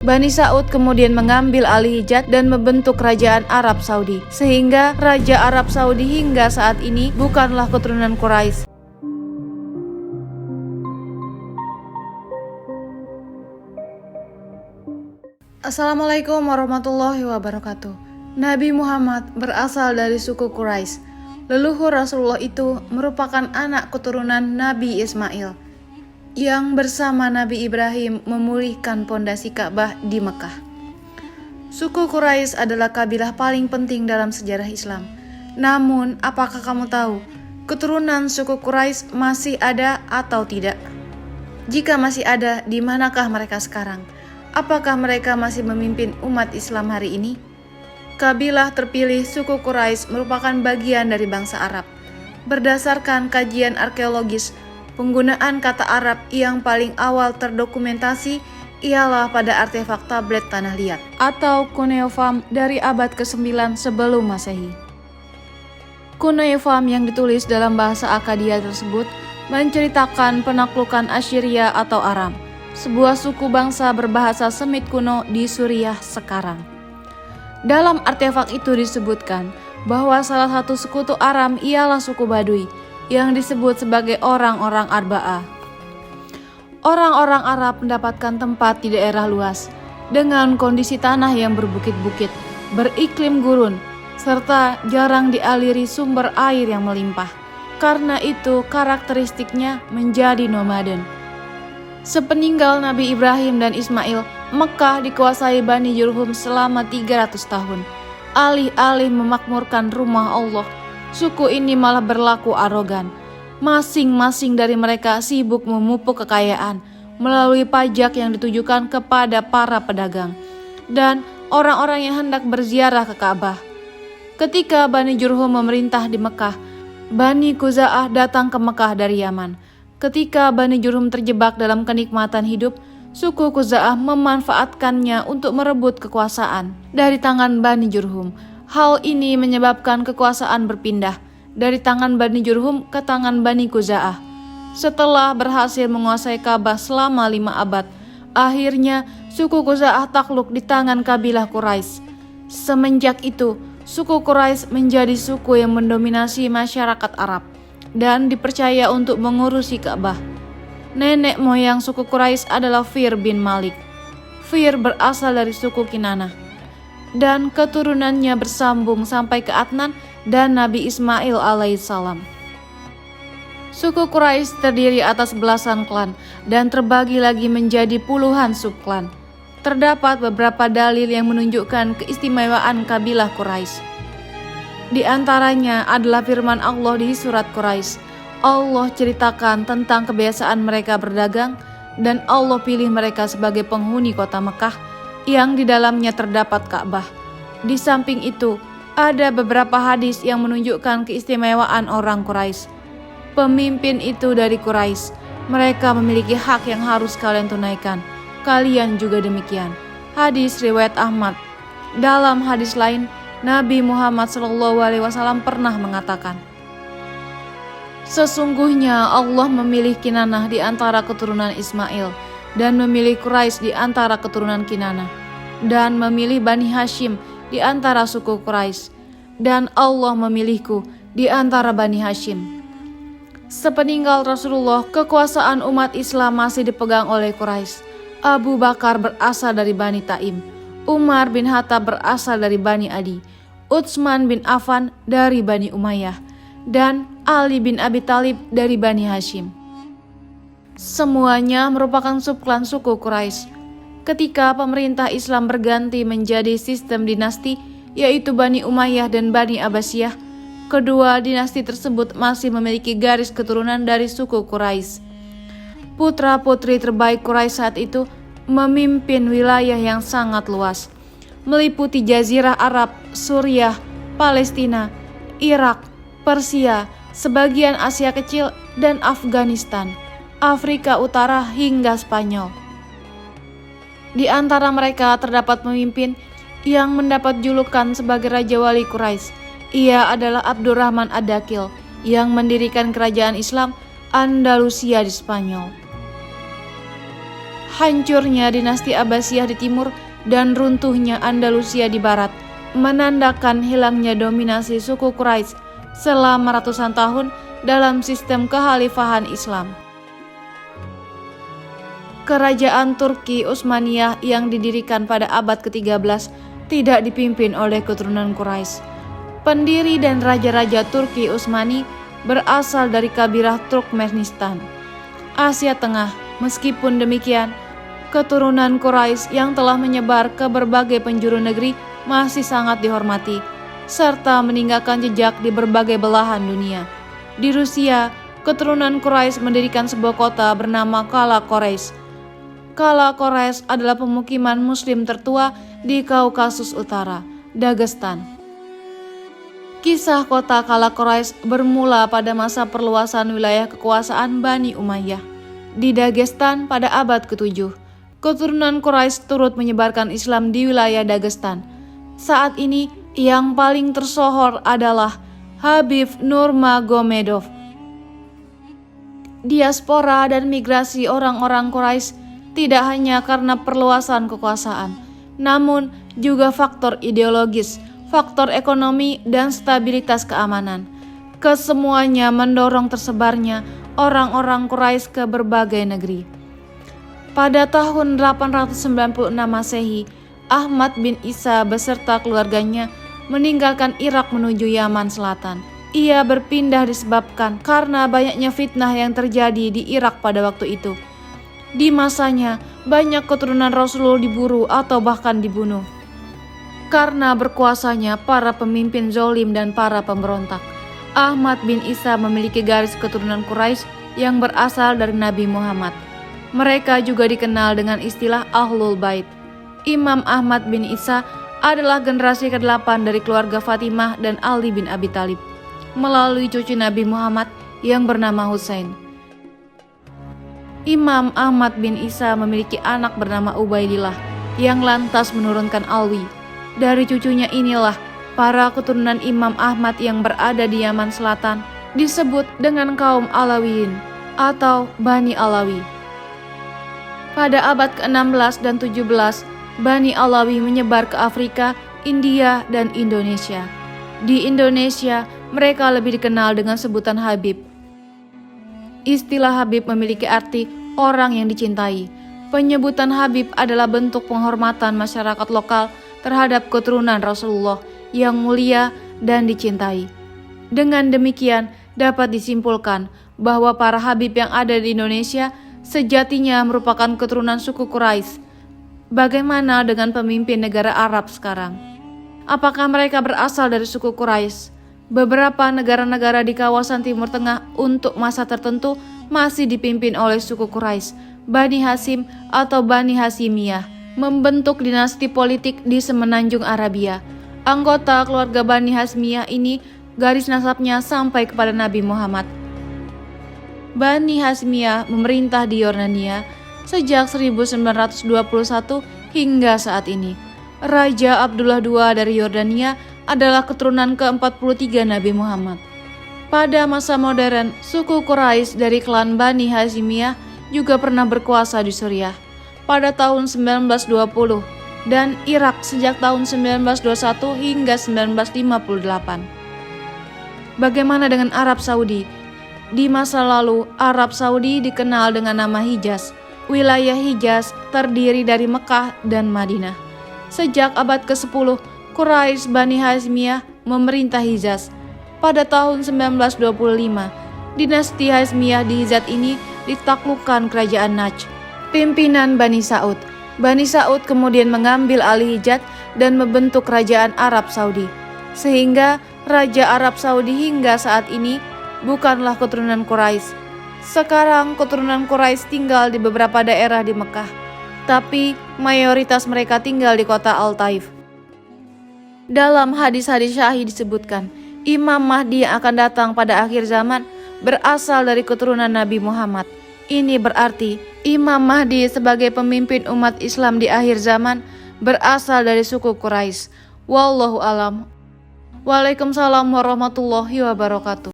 Bani Sa'ud kemudian mengambil alih Hijaz dan membentuk kerajaan Arab Saudi, sehingga Raja Arab Saudi hingga saat ini bukanlah keturunan Quraisy. Assalamualaikum warahmatullahi wabarakatuh. Nabi Muhammad berasal dari suku Quraisy. Leluhur Rasulullah itu merupakan anak keturunan Nabi Ismail yang bersama Nabi Ibrahim memulihkan pondasi Ka'bah di Mekah. Suku Quraisy adalah kabilah paling penting dalam sejarah Islam. Namun, apakah kamu tahu keturunan suku Quraisy masih ada atau tidak? Jika masih ada, di manakah mereka sekarang? Apakah mereka masih memimpin umat Islam hari ini? Kabilah terpilih suku Quraisy merupakan bagian dari bangsa Arab. Berdasarkan kajian arkeologis, penggunaan kata Arab yang paling awal terdokumentasi ialah pada artefak tablet tanah liat atau cuneiform dari abad ke-9 sebelum Masehi. Cuneiform yang ditulis dalam bahasa Akkadia tersebut menceritakan penaklukan Assyria atau Aram, sebuah suku bangsa berbahasa Semit kuno di Suriah sekarang. Dalam artefak itu disebutkan bahwa salah satu sekutu Aram ialah suku Baduy, yang disebut sebagai orang-orang Arba'ah. Orang-orang Arab mendapatkan tempat di daerah luas dengan kondisi tanah yang berbukit-bukit, beriklim gurun, serta jarang dialiri sumber air yang melimpah. Karena itu karakteristiknya menjadi nomaden. Sepeninggal Nabi Ibrahim dan Ismail, Mekah dikuasai Bani Jurhum selama 300 tahun. Alih-alih memakmurkan rumah Allah, suku ini malah berlaku arogan. Masing-masing dari mereka sibuk memupuk kekayaan melalui pajak yang ditujukan kepada para pedagang dan orang-orang yang hendak berziarah ke Ka'bah. Ketika Bani Jurhum memerintah di Mekah, Bani Khuza'ah datang ke Mekah dari Yaman. Ketika Bani Jurhum terjebak dalam kenikmatan hidup, suku Khuza'ah memanfaatkannya untuk merebut kekuasaan dari tangan Bani Jurhum. Hal ini menyebabkan kekuasaan berpindah dari tangan Bani Jurhum ke tangan Bani Khuza'ah. Setelah berhasil menguasai Ka'bah selama 5 abad, akhirnya suku Khuza'ah takluk di tangan kabilah Quraisy. Semenjak itu, suku Quraisy menjadi suku yang mendominasi masyarakat Arab dan dipercaya untuk mengurusi Ka'bah. Nenek moyang suku Quraisy adalah Fir bin Malik. Fir berasal dari suku Kinanah dan keturunannya bersambung sampai ke Adnan dan Nabi Ismail alaihissalam. Suku Quraisy terdiri atas belasan klan dan terbagi lagi menjadi puluhan subklan. Terdapat beberapa dalil yang menunjukkan keistimewaan kabilah Quraisy. Di antaranya adalah firman Allah di surat Quraisy. Allah ceritakan tentang kebiasaan mereka berdagang dan Allah pilih mereka sebagai penghuni kota Mekah yang di dalamnya terdapat Ka'bah. Di samping itu, ada beberapa hadis yang menunjukkan keistimewaan orang Quraisy. Pemimpin itu dari Quraisy. Mereka memiliki hak yang harus kalian tunaikan. Kalian juga demikian. Hadis riwayat Ahmad. Dalam hadis lain, Nabi Muhammad SAW pernah mengatakan, sesungguhnya Allah memilih Kinanah di antara keturunan Ismail dan memilih Quraisy di antara keturunan Kinanah dan memilih Bani Hashim di antara suku Quraisy dan Allah memilihku di antara Bani Hashim. Sepeninggal Rasulullah, kekuasaan umat Islam masih dipegang oleh Quraisy. Abu Bakar berasal dari Bani Taim, Umar bin Khattab berasal dari Bani Adi, Utsman bin Affan dari Bani Umayyah, dan Ali bin Abi Thalib dari Bani Hashim. Semuanya merupakan subklan suku Quraisy. Ketika pemerintah Islam berganti menjadi sistem dinasti, yaitu Bani Umayyah dan Bani Abbasiyah, kedua dinasti tersebut masih memiliki garis keturunan dari suku Quraisy. Putra-putri terbaik Quraisy saat itu memimpin wilayah yang sangat luas, meliputi Jazirah Arab, Suriah, Palestina, Irak, Persia, sebagian Asia Kecil, dan Afghanistan, Afrika Utara hingga Spanyol. Di antara mereka terdapat pemimpin yang mendapat julukan sebagai Raja Wali Quraisy. Ia adalah Abdurrahman Ad-Dakil yang mendirikan kerajaan Islam Andalusia di Spanyol. Hancurnya dinasti Abbasiyah di timur dan runtuhnya Andalusia di barat menandakan hilangnya dominasi suku Quraisy selama ratusan tahun dalam sistem kekhalifahan Islam. Kerajaan Turki Utsmaniyah yang didirikan pada abad ke-13 tidak dipimpin oleh keturunan Quraisy. Pendiri dan raja-raja Turki Utsmani berasal dari kabilah Turkmenistan, Asia Tengah. Meskipun demikian, keturunan Quraisy yang telah menyebar ke berbagai penjuru negeri masih sangat dihormati, serta meninggalkan jejak di berbagai belahan dunia. Di Rusia, keturunan Quraisy mendirikan sebuah kota bernama Kala Quraisy. Kala Quraisy adalah pemukiman Muslim tertua di Kaukasus Utara, Dagestan. Kisah kota Kala Quraisy bermula pada masa perluasan wilayah kekuasaan Bani Umayyah di Dagestan pada abad ke-7. Keturunan Quraisy turut menyebarkan Islam di wilayah Dagestan. Saat ini yang paling tersohor adalah Habib Nurmagomedov. Diaspora dan migrasi orang-orang Quraisy tidak hanya karena perluasan kekuasaan, namun juga faktor ideologis, faktor ekonomi, dan stabilitas keamanan. Kesemuanya mendorong tersebarnya orang-orang Quraisy ke berbagai negeri. Pada tahun 896 Masehi, Ahmad bin Isa beserta keluarganya meninggalkan Irak menuju Yaman Selatan. Ia berpindah disebabkan karena banyaknya fitnah yang terjadi di Irak pada waktu itu. Di masanya, banyak keturunan Rasulullah diburu atau bahkan dibunuh karena berkuasanya para pemimpin zalim dan para pemberontak. Ahmad bin Isa memiliki garis keturunan Quraisy yang berasal dari Nabi Muhammad. Mereka juga dikenal dengan istilah Ahlul Bait. Imam Ahmad bin Isa adalah generasi ke-8 dari keluarga Fatimah dan Ali bin Abi Thalib melalui cucu Nabi Muhammad yang bernama Husain. Imam Ahmad bin Isa memiliki anak bernama Ubaidillah yang lantas menurunkan Alwi. Dari cucunya inilah para keturunan Imam Ahmad yang berada di Yaman Selatan disebut dengan kaum Alawiyin atau Bani Alawi. Pada abad ke-16 dan 17, Bani Alawi menyebar ke Afrika, India, dan Indonesia. Di Indonesia, mereka lebih dikenal dengan sebutan Habib. Istilah Habib memiliki arti orang yang dicintai. Penyebutan Habib adalah bentuk penghormatan masyarakat lokal terhadap keturunan Rasulullah yang mulia dan dicintai. Dengan demikian, dapat disimpulkan bahwa para Habib yang ada di Indonesia sejatinya merupakan keturunan suku Quraisy. Bagaimana dengan pemimpin negara Arab sekarang? Apakah mereka berasal dari suku Quraisy? Beberapa negara-negara di kawasan Timur Tengah untuk masa tertentu masih dipimpin oleh suku Quraisy, Bani Hasyim atau Bani Hasyimiyah, membentuk dinasti politik di semenanjung Arabia. Anggota keluarga Bani Hasyimiyah ini garis nasabnya sampai kepada Nabi Muhammad. Bani Hasyimiyah memerintah di Yordania sejak 1921 hingga saat ini. Raja Abdullah II dari Yordania adalah keturunan ke-43 Nabi Muhammad. Pada masa modern, suku Quraisy dari klan Bani Hasyimiyah juga pernah berkuasa di Suriah pada tahun 1920 dan Irak sejak tahun 1921 hingga 1958. Bagaimana dengan Arab Saudi? Di masa lalu, Arab Saudi dikenal dengan nama Hijaz. Wilayah Hijaz terdiri dari Mekah dan Madinah. Sejak abad ke-10, Quraisy Bani Hasyimiyah memerintah Hijaz. Pada tahun 1925, dinasti Hasyimiyah di Hijaz ini ditaklukkan kerajaan Najd, pimpinan Bani Saud. Bani Saud kemudian mengambil alih Hijaz dan membentuk kerajaan Arab Saudi. Sehingga Raja Arab Saudi hingga saat ini bukanlah keturunan Quraisy. Sekarang keturunan Quraisy tinggal di beberapa daerah di Mekah, tapi mayoritas mereka tinggal di kota Al-Taif. Dalam hadis-hadis syahih disebutkan, Imam Mahdi yang akan datang pada akhir zaman berasal dari keturunan Nabi Muhammad. Ini berarti Imam Mahdi sebagai pemimpin umat Islam di akhir zaman berasal dari suku Quraisy. Wallahu alam. Waalaikumsalam warahmatullahi wabarakatuh.